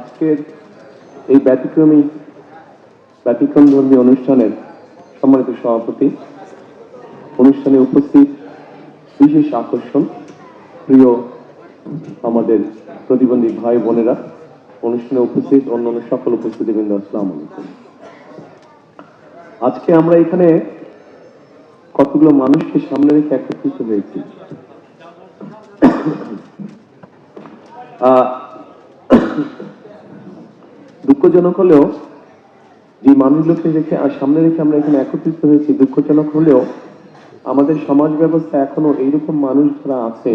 আজকের এই ব্যতিক্রম ধর্মী অনুষ্ঠানের সম্মানিত সভাপতি, অনুষ্ঠানে উপস্থিত বিশেষ আকর্ষণ প্রিয় আমাদের প্রতিবন্ধী ভাই বোনেরা, অনুষ্ঠানে উপস্থিত অন্যান্য সকল উপস্থিতিবৃন্দ, আসসালামু আলাইকুম। আজকে আমরা এখানে কতগুলো মানুষকে সামনে রেখে একত্রিত হয়েছি। দুঃখজনক হলেও যে মানুষগুলোকে রেখে সামনে রেখে আমরা এখানে একত্রিত হয়েছি, দুঃখজনক হলেও আমাদের সমাজ ব্যবস্থা এখনো এইরকম মানুষ যারা আছে,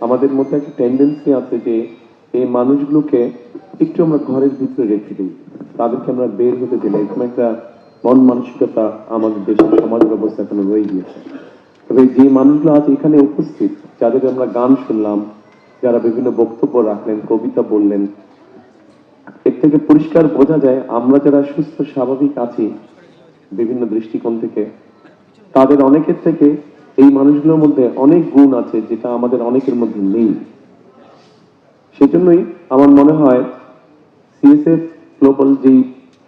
আমাদের মধ্যে একটা টেন্ডেন্সি আছে যে এই মানুষগুলোকে একটু আমরা ঘরের ভিতরে রেখে দিই, তাদেরকে আমরা বের হতে দিই না। এরকম একটা মন মানসিকতা আমাদের দেশের সমাজ ব্যবস্থা এখনো রয়ে গিয়েছে। তবে যে মানুষগুলো আজ এখানে উপস্থিত, যাদের আমরা গান শুনলাম, যারা বিভিন্ন বক্তব্য রাখলেন, কবিতা বললেন, এর থেকে পরিষ্কার বোঝা যায় আমরা যারা সুস্থ স্বাভাবিক আছি বিভিন্ন দৃষ্টিকোণ থেকে, তাদের অনেকের থেকে এই মানুষগুলোর মধ্যে অনেক গুণ আছে যেটা আমাদের অনেকের মধ্যে নেই। সেজন্যই আমার মনে হয় সিএসএফ গ্লোবাল যেই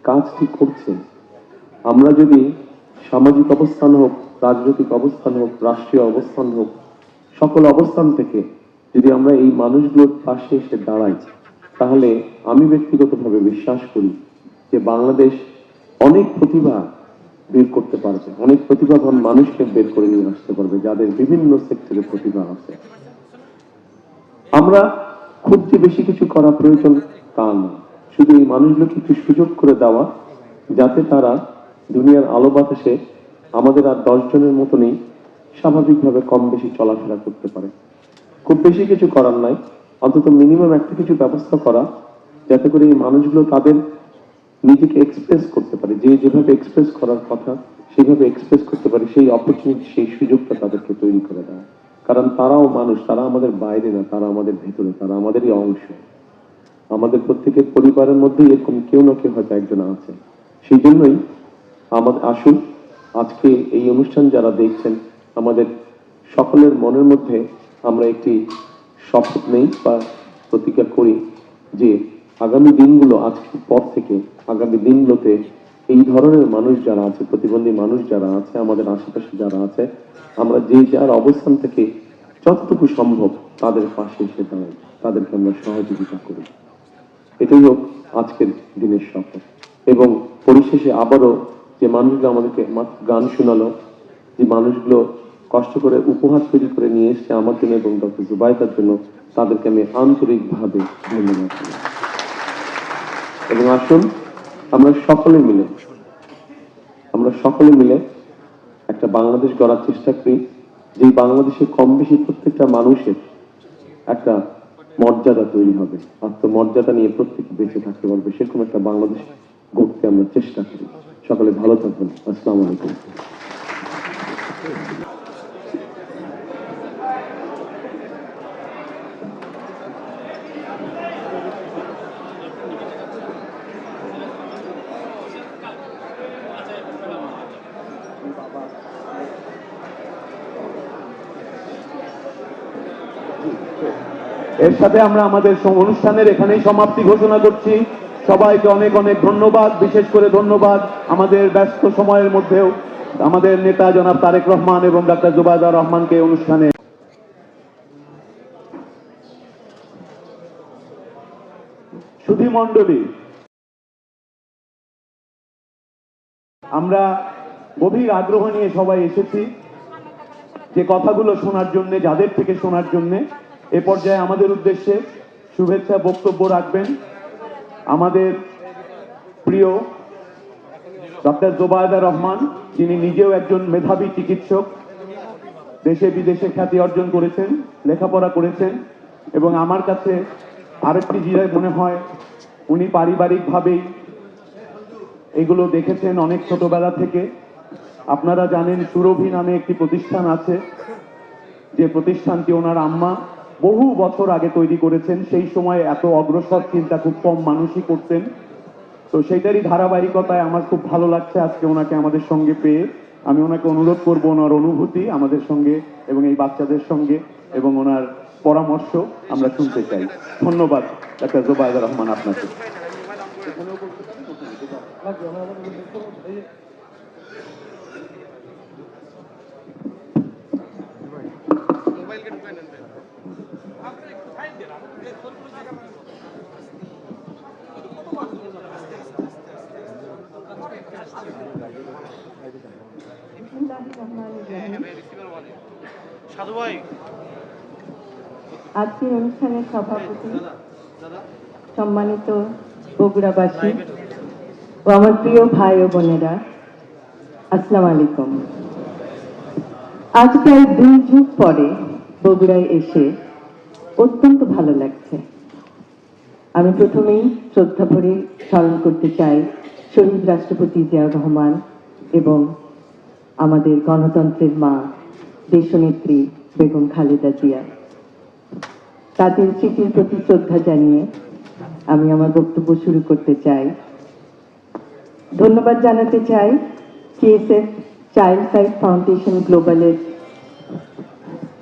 কাজটি করছে, আমরা যদি সামাজিক অবস্থান হোক, রাজনৈতিক অবস্থান হোক, রাষ্ট্রীয় অবস্থান হোক, সকল অবস্থান থেকে যদি আমরা এই মানুষগুলোর পাশে এসে দাঁড়াই, তাহলে আমি ব্যক্তিগতভাবে বিশ্বাস করি যে বাংলাদেশ অনেক প্রতিভা বের করতে পারবে, অনেক প্রতিভাবান মানুষকে বের করে নিয়ে আসতে পারবে, যাদের বিভিন্ন সেক্টরে প্রতিভা আছে। আমরা খুব যে বেশি কিছু করা প্রয়োজন তা না, শুধু এই মানুষগুলোকে একটু সুযোগ করে দেওয়া, যাতে তারা দুনিয়ার আলো বাতাসে আমাদের আর 10 জনের মতনই স্বাভাবিকভাবে কম বেশি চলাফেরা করতে পারে। খুব বেশি কিছু করার নাই, অন্তত মিনিমাম একটা কিছু ব্যবস্থা করা, যাতে করে এই মানুষগুলো তাদের নিজেকে এক্সপ্রেস করতে পারে, যে যেভাবে এক্সপ্রেস করার কথা সেভাবে এক্সপ্রেস করতে পারে, সেই অপরচুনিটি, সেই সুযোগটা তাদেরকে তৈরি করে দেওয়া। কারণ তারাও মানুষ, তারা আমাদের বাইরে না, তারা আমাদের ভেতরে, তারা আমাদেরই অংশ। আমাদের প্রত্যেকের পরিবারের মধ্যেই এরকম কেউ না কেউ হয়তো একজন আছে। সেই জন্যই আমাদের আসুন আজকে এই অনুষ্ঠান যারা দেখছেন, আমাদের সকলের মনের মধ্যে আমরা একটি শপথ নেই বা প্রতিজ্ঞা করি যে আগামী দিনগুলো, আজকের পর থেকে আগামী দিনগুলোতে এই ধরনের মানুষ যারা আছে, প্রতিবন্ধী মানুষ যারা আছে, আমাদের আশেপাশে যারা আছে, আমরা যে যার অবস্থান থেকে যতটুকু সম্ভব তাদের পাশে এসে দাঁড়াই, তাদেরকে আমরা সহযোগিতা করি। এটাই হোক আজকের দিনের শপথ। এবং পরিশেষে আবারও যে মানুষগুলো আমাদেরকে গান শোনালো, যে মানুষগুলো কষ্ট করে উপহার তৈরি করে নিয়ে এসছে আমার জন্য এবং ডক্টর জুবাইদার জন্য, তাদেরকে আমি আন্তরিকভাবে ধন্যবাদ জানাই। এবং আসুন আমরা সকলে মিলে একটা বাংলাদেশ গড়ার চেষ্টা করি, যে বাংলাদেশে কম বেশি প্রত্যেকটা মানুষের একটা মর্যাদা তৈরি হবে, আত্মমর্যাদা নিয়ে প্রত্যেকে বেঁচে থাকতে পারবে, সেরকম একটা বাংলাদেশ গড়তে আমরা চেষ্টা করি। সকলে ভালো থাকবেন। আসসালামু আলাইকুম। এর সাথে আমরা আমাদের অনুষ্ঠানের এখানেই সমাপ্তি ঘোষণা করছি। সবাইকে অনেক অনেক ধন্যবাদ। বিশেষ করে ধন্যবাদ আমাদের ব্যস্ত সময়ের মধ্যেও আমাদের নেতা জনাব তারেক রহমান এবং ডাক্তার জুবাইদা রহমানকে অনুষ্ঠানে। সুধী মণ্ডলী, আমরা গভীর আগ্রহ নিয়ে সবাই এসেছি যে কথাগুলো শোনার জন্য, যাদের থেকে শোনার জন্য। এ পর্যায়ে আমাদের উদ্দেশ্যে শুভেচ্ছা বক্তব্য রাখবেন আমাদের প্রিয় ডক্টর জুবাইদা রহমান, যিনি নিজেও একজন মেধাবী চিকিৎসক, দেশে বিদেশে খ্যাতি অর্জন করেছেন, লেখাপড়া করেছেন। এবং আমার কাছে আরেকটি জিনিস মনে হয়, উনি পারিবারিকভাবেই এগুলো দেখেছেন অনেক ছোটবেলা থেকে। আপনারা জানেন সুরভি নামে একটি প্রতিষ্ঠান আছে, যে প্রতিষ্ঠানটি ওনার আম্মা বহু বছর আগে তৈরি করেছেন। সেই সময় এত অগ্রসর চিন্তা খুব কম মানুষই করতেন। তো সেইটারই ধারাবাহিকতায় আমার খুব ভালো লাগছে আজকে ওনাকে আমাদের সঙ্গে পেয়ে। আমি ওনাকে অনুরোধ করব ওনার অনুভূতি আমাদের সঙ্গে এবং এই বাচ্চাদের সঙ্গে এবং ওনার পরামর্শ আমরা শুনতে চাই। ধন্যবাদ। ডাক্তার জোবায়দা রহমান আপনাকে। আজকের অনুষ্ঠানের সভাপতি, সম্মানিত বগুড়াবাসী ও আমার প্রিয় ভাই ও বোনেরা, আসসালামু আলাইকুম। আজ প্রায় 2 যুগ পরে বগুড়ায় এসে অত্যন্ত ভালো লাগছে। আমি প্রথমেই শ্রদ্ধা ভরে স্মরণ করতে চাই শহীদ রাষ্ট্রপতি জিয়াউর রহমান এবং আমাদের গণতন্ত্রের মা দেশনেত্রী বেগম খালেদা জিয়া। তাদের স্মৃতির প্রতি শ্রদ্ধা জানিয়ে আমি আমার বক্তব্য শুরু করতে চাই। ধন্যবাদ জানাতে চাই সিএসএফ চাইল্ড সাইড ফাউন্ডেশন গ্লোবালের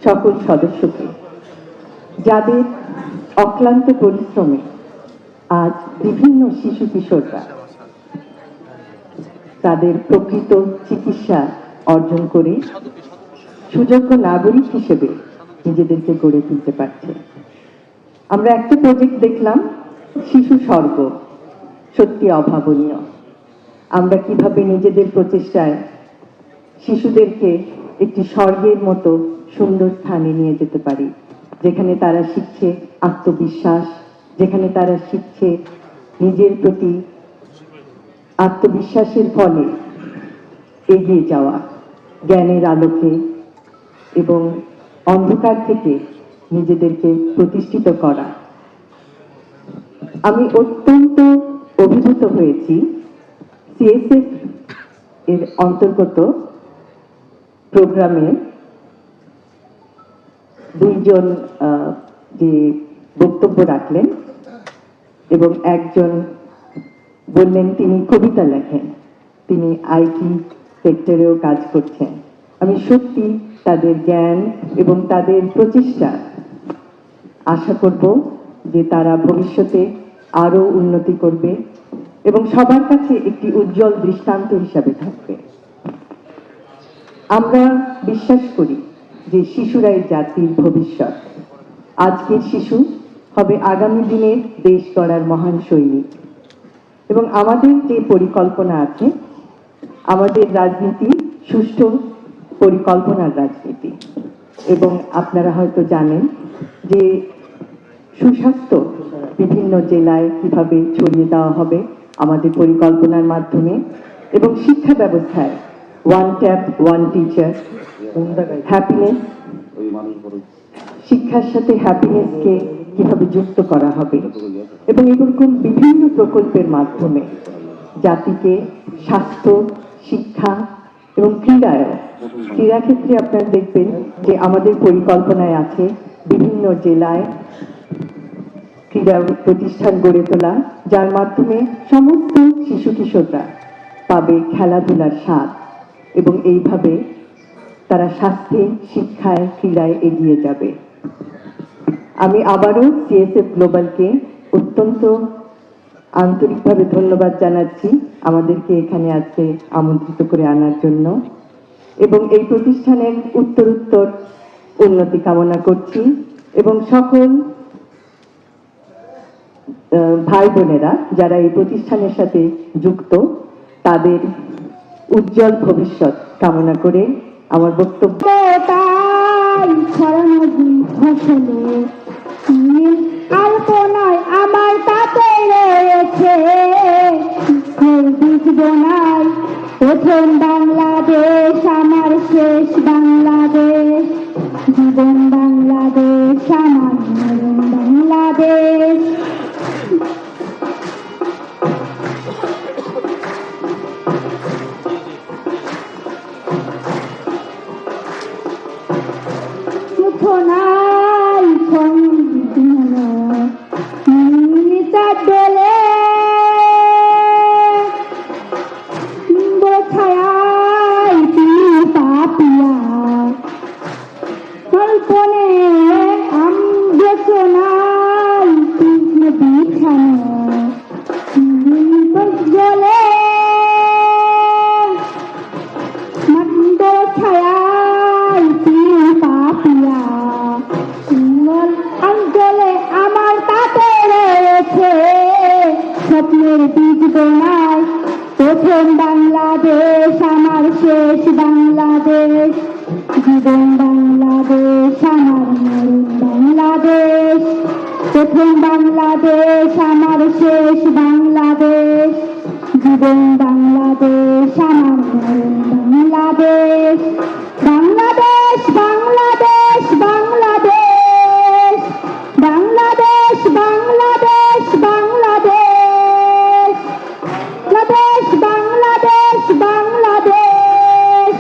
সকল সদস্যকে, যাদের অক্লান্ত পরিশ্রমে আজ বিভিন্ন শিশু কিশোররা তাদের প্রকৃত চিকিৎসা অর্জন করে সুযোগ্য নাগরিক হিসেবে নিজেদেরকে গড়ে তুলতে পারছে। আমরা একটা প্রজেক্ট দেখলাম, শিশু স্বর্গ, সত্যি অভাবনীয়। আমরা কিভাবে নিজেদের প্রচেষ্টায় শিশুদেরকে একটি স্বর্গের মতো সুন্দর স্থানে নিয়ে যেতে পারি, যেখানে তারা শিখছে আত্মবিশ্বাস, যেখানে তারা শিখছে নিজের প্রতি আত্মবিশ্বাসের ফলে এগিয়ে যাওয়া, জ্ঞানের আলোকে এবং অন্ধকার থেকে নিজেদেরকে প্রতিষ্ঠিত করা। আমি অত্যন্ত অভিভূত হয়েছি সিএসএফ এর অন্তর্গত প্রোগ্রামে 2 জন যে বক্তব্য রাখলেন এবং একজন বললেন তিনি কবিতা লেখেন, তিনি আইটি সেক্টরেও কাজ করছেন। আমি সত্যি তাদের জ্ঞান এবং তাদের প্রচেষ্টা আশা করব যে তারা ভবিষ্যতে আরো উন্নতি করবে এবং সবার কাছে একটি উজ্জ্বল দৃষ্টান্ত হিসাবে থাকবে। আমরা বিশ্বাস করি যে শিশুরাই জাতির ভবিষ্যৎ। আজকের শিশু হবে আগামী দিনের দেশ গড়ার মহান সৈনিক। এবং আমাদের যে পরিকল্পনা আছে, আমাদের রাজনীতি সুষ্ঠু পরিকল্পনার রাজনীতি। এবং আপনারা হয়তো জানেন যে সুস্বাস্থ্য বিভিন্ন জেলায় কিভাবে ছড়িয়ে দেওয়া হবে আমাদের পরিকল্পনার মাধ্যমে, এবং শিক্ষা ব্যবস্থায় one tap one teacher, happiness, শিক্ষার সাথে হ্যাপিনেসকে কিভাবে যুক্ত করা হবে, এবং এরকম বিভিন্ন প্রকল্পের মাধ্যমে জাতিকে স্বাস্থ্য, শিক্ষা এবং ক্রীড়া ক্ষেত্রে আপনারা দেখবেন যে আমাদের পরিকল্পনায় আছে বিভিন্ন জেলায় ক্রীড়া প্রতিষ্ঠান গড়ে তোলা, যার মাধ্যমে সমস্ত শিশু কিশোররা পাবে খেলাধুলার স্বাদ এবং এইভাবে তারা স্বাস্থ্যে, শিক্ষায়, ক্রীড়ায় এগিয়ে যাবে। আমি আবারও সিএসএফ গ্লোবালকে অত্যন্ত আন্তরিকভাবে ধন্যবাদ জানাচ্ছি আমাদেরকে এখানে আজকে আমন্ত্রিত করে আনার জন্য, এবং এই প্রতিষ্ঠানের উত্তরোত্তর উন্নতি কামনা করছি এবং সকল ভাই বোনেরা যারা এই প্রতিষ্ঠানের সাথে যুক্ত তাদের উজ্জ্বল ভবিষ্যৎ কামনা করে আমার বক্তব্য। আলপনায় আমার তাতে রয়েছে নাই প্রথম বাংলাদেশ, আমার শেষ বাংলাদেশ, জীবন বাংলাদেশ, আমার মরণ বাংলাদেশ। নাই স্বপ্নের বীজ বোনায় প্রথম বাংলাদেশ আমার শেষ বাংলাদেশ জীবন বাংলাদেশ আমার মরণ বাংলাদেশ প্রথম বাংলাদেশ আমার শেষ বাংলাদেশ জীবন বাংলাদেশ আমার মরণ বাংলাদেশ বাংলাদেশ বাংলাদেশ বাংলাদেশ বাংলাদেশ বাংলাদেশ বাংলাদেশ বাংলাদেশ বাংলাদেশ বাংলাদেশ।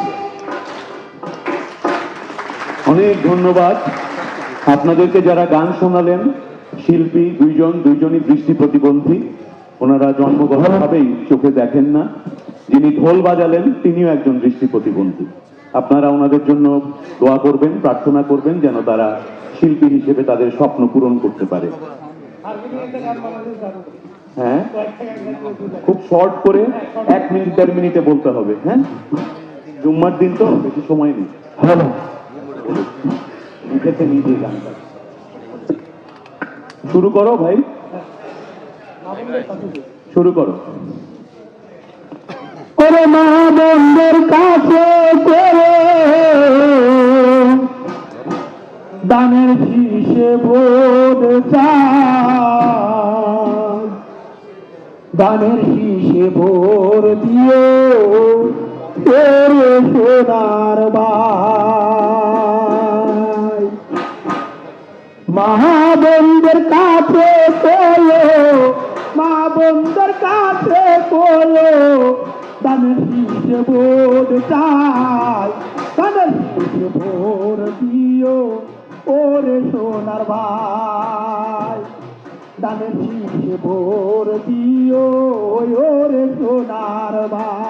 অনেক ধন্যবাদ আপনাদেরকে যারা গান শোনালেন। শিল্পী দুইজনই দৃষ্টি প্রতিবন্ধী, ওনারা জন্মগতভাবেই চোখে দেখেন না। যিনি ঢোল বাজালেন তিনিও একজন দৃষ্টি প্রতিবন্ধী। আপনারা ওনাদের জন্য দোয়া করবেন, প্রার্থনা করবেন যেন তারা শিল্পী হিসেবে তাদের স্বপ্ন পূরণ করতে পারে। হ্যাঁ, খুব শর্ট করে 1 মিনিট 1.5 মিনিটে বলতে হবে। হ্যাঁ, জুম্মার দিন তো বেশি সময় নেই। হ্যালো, লিখেছে নিজে গানটা। শুরু করো ভাই, শুরু করো। ওরে মা বন্ধুর কাছে করে দানের শীষে ভোট চাই, দানের শীষে ভোর দিও তোরে সোনার ভাই। মা বন্ধুর কাছে কলো, মা বন্ধুর কাছে কলো দানের শীষে ভোট চাই, দানের শীষে ভোর দিও ওরে সোনার ভাই, দানের শীষে ভোর দিও ওরে সোনার ভাই।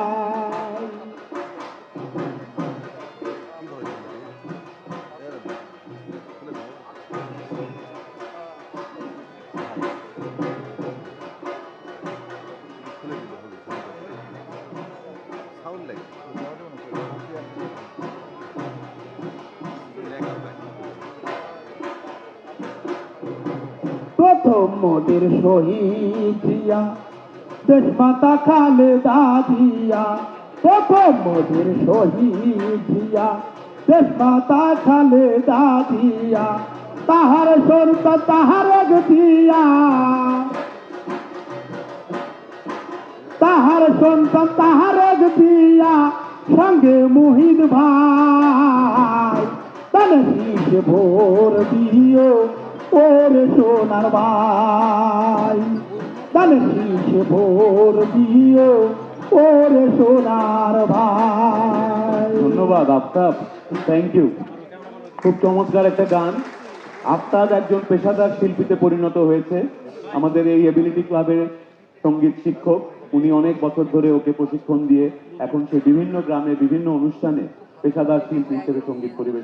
প্রথম মোদের শহীদ জিয়া, দেশ মাতা খালেদা জিয়া, প্রথম মোদের শহীদ জিয়া, দেশ মাতা খালেদা জিয়া, তাহার সন্তান তাহার দিয়া, তাহার সন্তান তাহার দিয়া, সঙ্গে মুহিদ ভাই, তাহলে শীষে ভোর দিও ওরে সোনার ভাই, তাহলে শীষে ভোর দিও ওরে সোনার ভাই। ধন্যবাদ আফতাব, থ্যাংক ইউ। খুব চমৎকার একটা গান। আফতাব একজন পেশাদার শিল্পীতে পরিণত হয়েছে। আমাদের এই এবিলিটি ক্লাবের সঙ্গীত শিক্ষক, উনি অনেক বছর ধরে ওকে প্রশিক্ষণ দিয়ে এখন সে বিভিন্ন গ্রামে বিভিন্ন অনুষ্ঠানে পেশাদার শিল্পী হিসেবে সঙ্গীত পরিবেশন